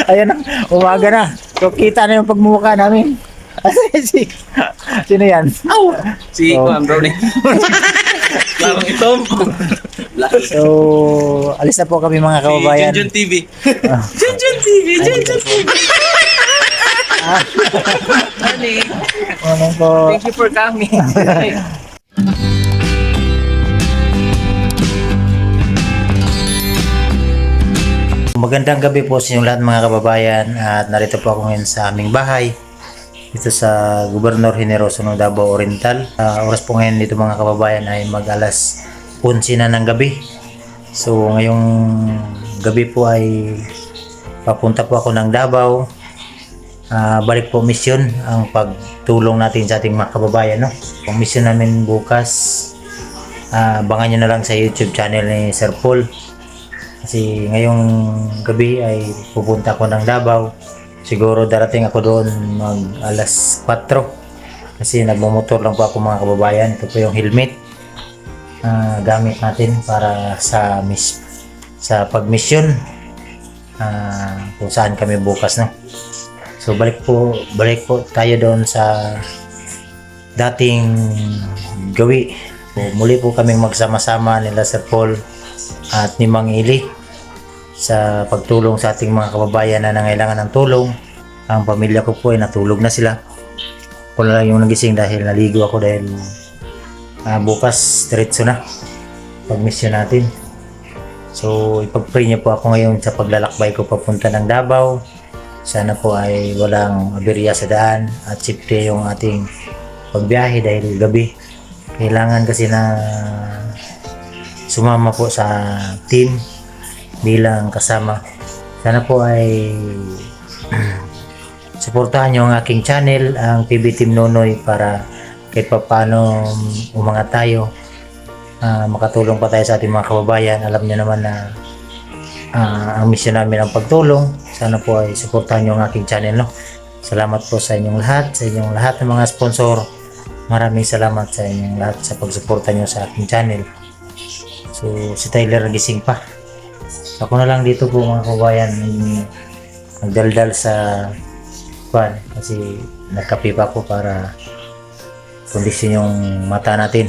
Ayan na, umaga na. So, kita na yung pagmumukha namin. Sino yan? Si Oh. Juan Brownie. Larong itom. So, alis na po kami mga kababayan. Si Junjun TV. Junjun TV, Junjun TV. Honey, Ano po? thank you for coming. Magandang gabi po sa inyong lahat mga kababayan at narito po ako ngayon sa aming bahay dito sa Gobernador Generoso ng Davao Oriental. Oras po ngayon dito mga kababayan ay mag-alas 11 na ng gabi. So ngayong gabi po ay papunta po ako ng Davao. Balik po misyon ang pagtulong natin sa ating mga kababayan. No? Ang misyon namin bukas, abangan nyo na lang sa YouTube channel ni Sir Paul. Kasi ngayong gabi ay pupunta ako ng Davao. Siguro darating ako doon mag alas 4. Kasi nagmumotor lang po ako mga kababayan. Ito po yung helmet. Gamit natin para sa pagmisyon. Kung saan kami bukas. No? So balik po tayo doon sa dating gawi. So, muli po kaming magsama-sama nila Sir Paul at ni Mang Ili sa pagtulong sa ating mga kababayan na nangailangan ng tulong. Ang pamilya ko po ay natulog na sila. Ako na lang yung nagising dahil naligo ako dahil bukas diretso na pag-mission natin. So ipag-pray niyo po ako ngayon sa paglalakbay ko papunta ng Davao. Sana po ay walang aberya sa daan at safety yung ating pagbiyahe dahil gabi. Kailangan kasi na sumama po sa team bilang kasama. Sana po ay suportahan nyo ang aking channel, ang PB Team Nonoy, para kahit pa paano umangat tayo, makatulong pa tayo sa ating mga kababayan. Alam nyo naman na ang mission namin ang pagtulong. Sana po ay suportahan nyo ang aking channel. No? Salamat po sa inyong lahat ng mga sponsor. Maraming salamat sa inyong lahat sa pagsuporta nyo sa aking channel. So si Tyler nagising pa. Ako na lang dito po mga kabayan, nagdaldal sa kwan kasi nagkape pa ako para kondisyon yung mata natin.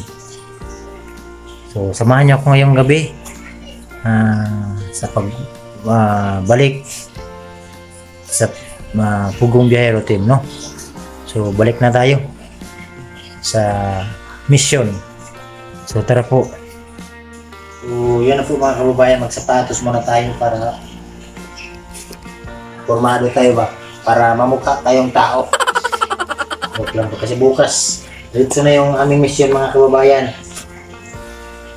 So samahan niyo ako ngayong gabi sa pagbalik sa Pugong Biyahero Team, no? So balik na tayo sa mission. So tara po. So yun na po mga kababayan, magsapatos muna tayo para formado tayo ba? Para mamukha tayong tao. Huwag lang po kasi bukas dito na yung aming mission mga kababayan.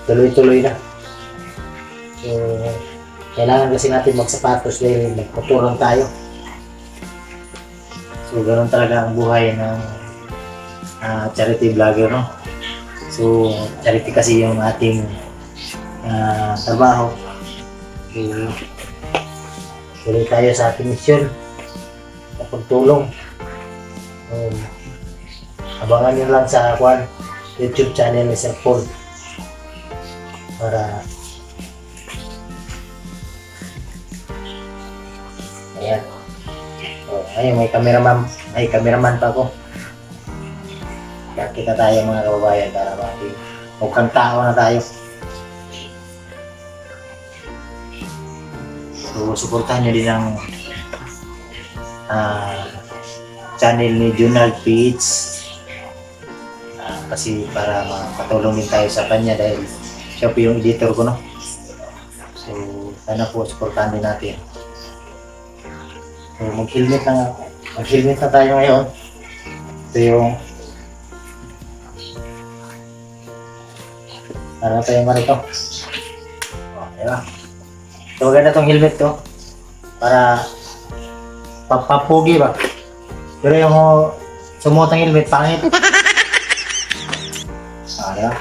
Tuloy-tuloy na. So kailangan kasi natin magsapatos dahil magkuturang tayo. So ganoon talaga ang buhay ng charity vlogger, no? So charity kasi yung ating trabaho. So tuloy tayo sa ating mission sa pagtulong. Abangan nyo lang sa YouTube channel ni Sir Paul para ayan. Ayun, may cameraman pa ako. Kita tayo mga kababayan para mukhang tao na tayo. So suportahan nyo din ang channel ni Junald Page kasi para makatulong din tayo sa kanya dahil siya po yung editor ko, no? So sana po suportahan din natin. So mag-helmet na tayo ngayon. Ito yung ano tayo marito. Diba? So maganda tong helmet to para papugi ba? Pero yung sumuot ng helmet pangit. Diba?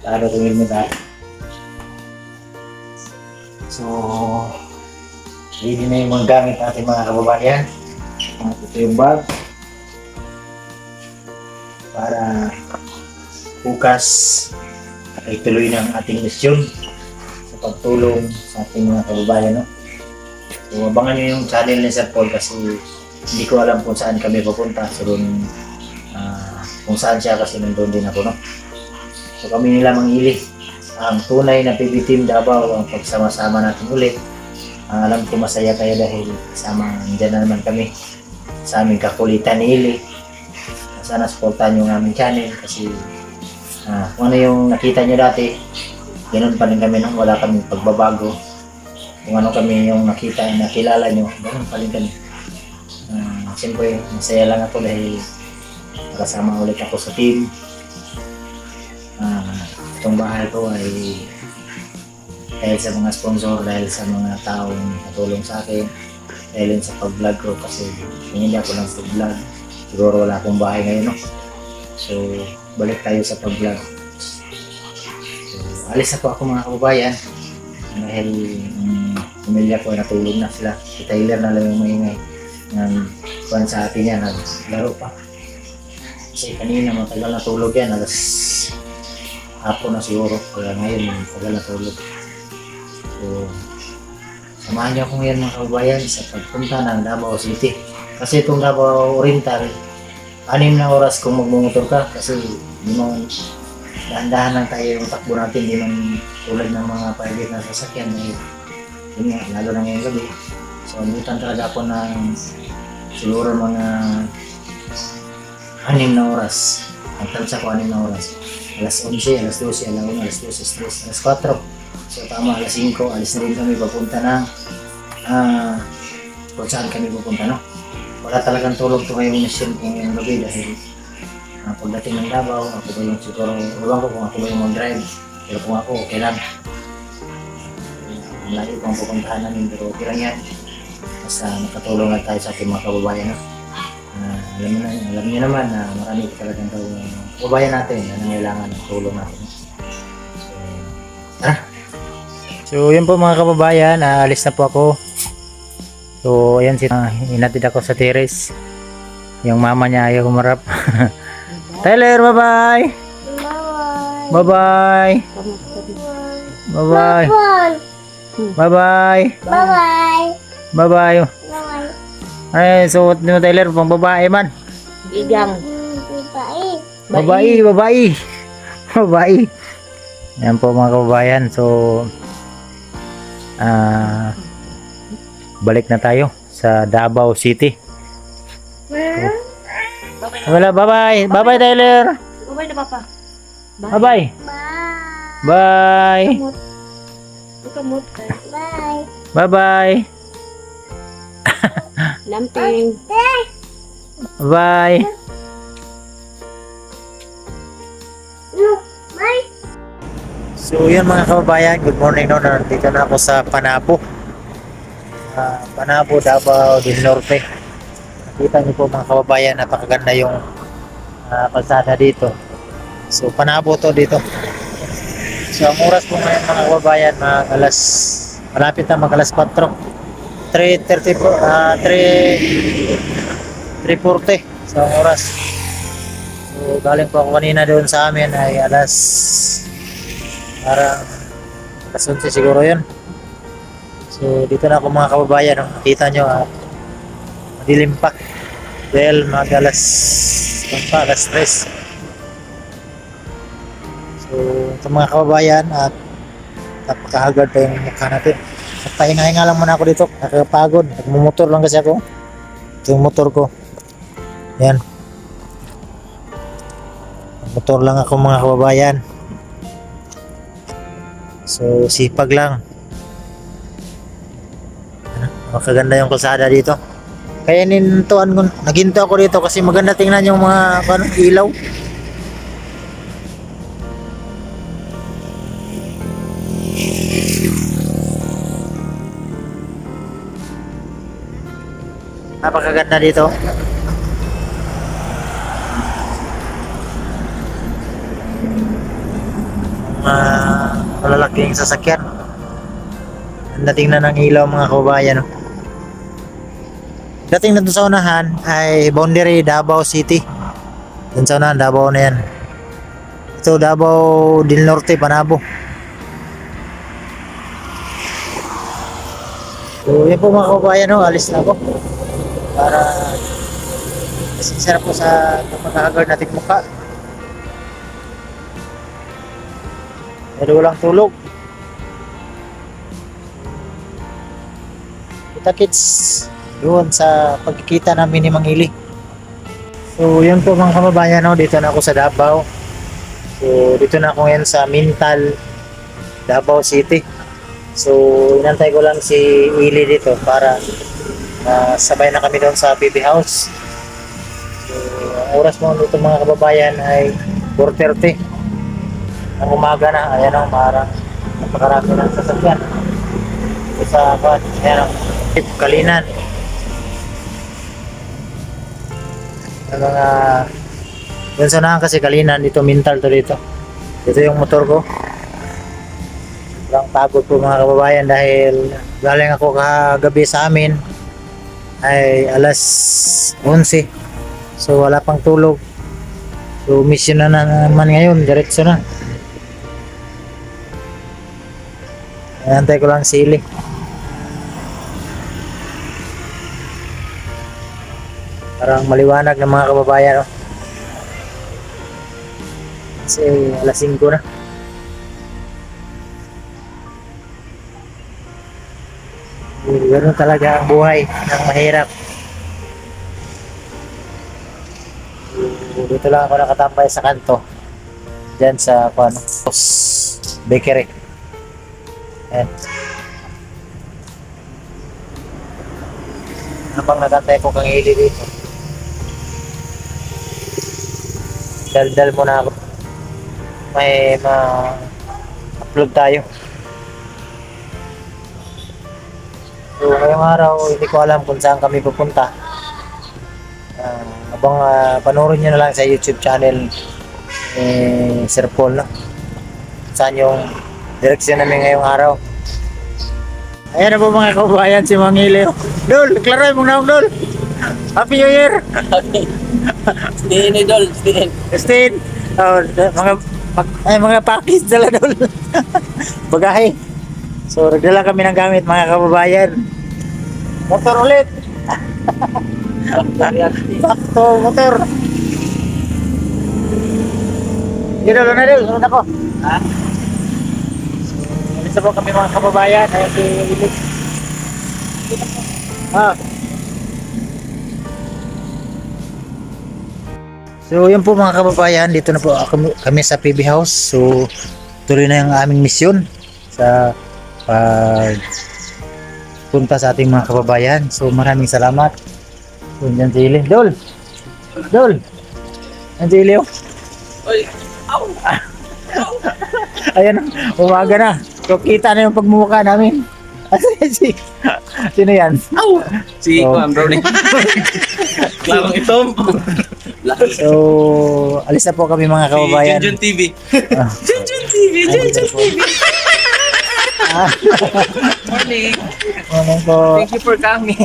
Ano itong helmet ha? So ready na yung mga gamit natin mga kababayan. Ito yung bag para bukas ay tuloy ng ating misyon sa pagtulong sa ating mga kababayan, no? So abangan nyo yung channel ni Sir Paul kasi hindi ko alam kung saan kami papunta. So doon, kung saan siya kasi nandun din ako, no? So kami nila Mangili, ang tunay na PB Team Davao, ang pagsama-sama natin ulit. Alam ko masaya kayo dahil kasama dyan na naman kami sa aming kakulitan ni Ili. Sana supportan nyo ang aming channel kasi kung ano yung nakita nyo dati, ganoon pa rin kami nung wala kaming pagbabago. Kung ano kami yung nakita, nakilala nyo, ganoon pa rin kami. Siyempre, masaya lang ako dahil nakasama ulit ako sa team. Itong bahay ko ay dahil sa mga sponsor, dahil sa mga taong natulong sa akin, dahil sa pag-vlog ko kasi kung hindi ako lang pag-vlog, siguro wala akong bahay ngayon, no? So, balik tayo sa pag-vlog. So, alis na po ako mga kababayan dahil pamilya ko ay natulog na sila. Si Tyler na lang yung maingay ng kuwan sa atin yan, naglaro pa. Kasi kanina matagal natulog yan, alas hapon na siguro, kaya ngayon matagal natulog. So, samahan niyo ako ngayon mga kababayan sa pagpunta ng Davao City. Kasi itong Davao Oriental, 6 na oras kung magmumotor ka kasi hindi man dahan-dahan lang tayo yung takbo natin, hindi man tulad ng mga private na sasakyan. Yun nga, lalo na ngayong gabi. So, abutan talaga ako ng siguro mga 6 na oras. Ang tansa ko 6 na oras. Alas 11, alas 12, alas 1, alas 2, alas 3, alas 4. So tama, alas 5, alis na rin kami papunta ng kung saan kami pupunta, no? Wala talagang tulog to ngayong mission kung yung gabi dahil pagdating ng Davao, ako ba yung siguro, ewan ko kung ako ba yung mag-drive, pero kung ako, okay lang. Malayo pang pupuntahan namin, pero okay lang yan. Basta nakatulong lang tayo sa ating mga kababayan, no? Alam niyo naman na marami talagang kababayan natin na nangailangan ng tulong natin. So, tara! So yun po mga kababayan, alis na po ako. So ayan, hinatid ako sa terrace. Yung mama niya ayaw humarap. Tyler, bye-bye! Bye-bye! Bye-bye! Bye-bye! Bye-bye. Bye-bye! Bye-bye. Ay, suot mo Tyler, pang babae man. Bigang. Babae, Bye. babae! Babae! Yan po mga kababayan. So balik na tayo sa Davao City. Wala, bye-bye. Bye-bye Tyler. Bye na papa. Bye-bye. Bye. Bye. Kamot. Bye. Bye-bye. Lamping. Bye. Bye. So yun mga kababayan, good morning, no. Nandito na ako sa Panabo. Panabo, Davao del Norte. Nakita niyo po mga kababayan, napakaganda yung kalsada dito. So Panabo to dito. So ang oras po ngayon mga kababayan, malapit na mag alas 4. 3:40 sa oras. So galing po ako kanina doon sa amin ay parang alas 11 siguro yun. So dito na ako mga kababayan, no? Kita nyo madilim pa dahil alas 3. So ito mga kababayan, at napakahagad pa yung mukha natin. At pahinga-hinga lang muna ako dito, nakakapagod, nagmumotor lang kasi ako. Ito yung motor ko, yan, motor lang ako mga kababayan. So sipag lang. Makaganda yung kalsada dito. Kaya naginto ako dito kasi maganda tingnan yung mga ilaw. Napakaganda dito. Malalaking sasakyan. Ang tingnan ng ilaw mga kababayan. Dating na doon sa unahan ay boundary Davao City. Doon sa unahan, Davao na yan. So Davao del Norte, Panabo. So yan po mga kababayan, no, alis na ako para kasi sarap po sa pagkakagal nating mukha. Pero walang tulog. Kita kits doon sa pagkikita namin ni Mang Ili. So yun po mga kababayan, no, dito na ako sa Davao. So dito na ako ngayon sa Mintal, Davao City. So inantay ko lang si Ili dito para sabay na kami doon sa PB House. So ang oras mo dito mga kababayan ay 4:30 ang umaga na. Ayan o, parang napakarami ng sasakyan dito sa ayan o, Kalinan. Ang mga yun sa nahan kasi Kalinan, dito Mintal to dito. Ito yung motor ko. Walang pagod po mga kababayan dahil galing ako kagabi sa amin ay alas 11. So wala pang tulog. So mission na naman ngayon, diretso na. Antay ko lang sili. Parang maliwanag ng mga kababayan, no? Kasi alas 5 na. Ganoon talaga ang buhay ng mahirap. Dito lang ako nakatambay sa kanto. Diyan sa bakery. Ayan. Habang nagantay ko kang Ili dito. Daldal muna ako. May ma-upload tayo. So ngayong araw, hindi ko alam kung saan kami pupunta. Habang panoorin nyo na lang sa YouTube channel Sir Paul, no? Saan yung direksyon namin ngayong araw. Ayan na po mga kababayan, si Mang Ili. Dol, klaroy mong naong Dol. Happy New Year! Stiin, idol. Stiin. Christine! Oh, mga package dala Dol. Bagahe. So, nagdala kami ng gamit mga kababayan. Motor ulit. Sakto, motor. Dito na Dol, sunod ako. Ha? Isa po kami mga kababayan. Ayan si Ili. So yun po mga kababayan, dito na po kami sa PB House. So tuloy na yung aming misyon sa punta sa ating mga kababayan. So maraming salamat. So dyan si Ili. Dol! Dyan si Ili, oh. Oy! Ow! Ayan, umaga na. So kita na yung pagmumukha namin. Sino yan? Ow! Si Juan Brownie. Klarong itom. So alis na po kami mga kababayan. Si Junjun TV. Ah. Junjun TV. Junjun TV. Morning. Morning po. Thank you for coming.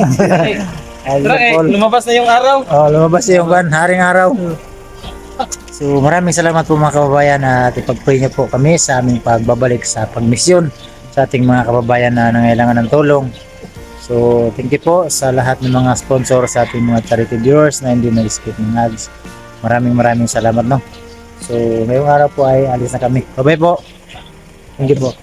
Ay, Tara Paul. lumabas na yung araw. Oh, lumabas yung haring araw. So maraming salamat po mga kababayan at ipag-pray niyo po kami sa aming pagbabalik sa pagmisyon sa ating mga kababayan na nangailangan ng tulong. So thank you po sa lahat ng mga sponsor sa ating mga charity viewers na hindi na-skip ng ads. Maraming salamat, no. So ngayong araw po ay alis na kami. Bye-bye po. Thank you po.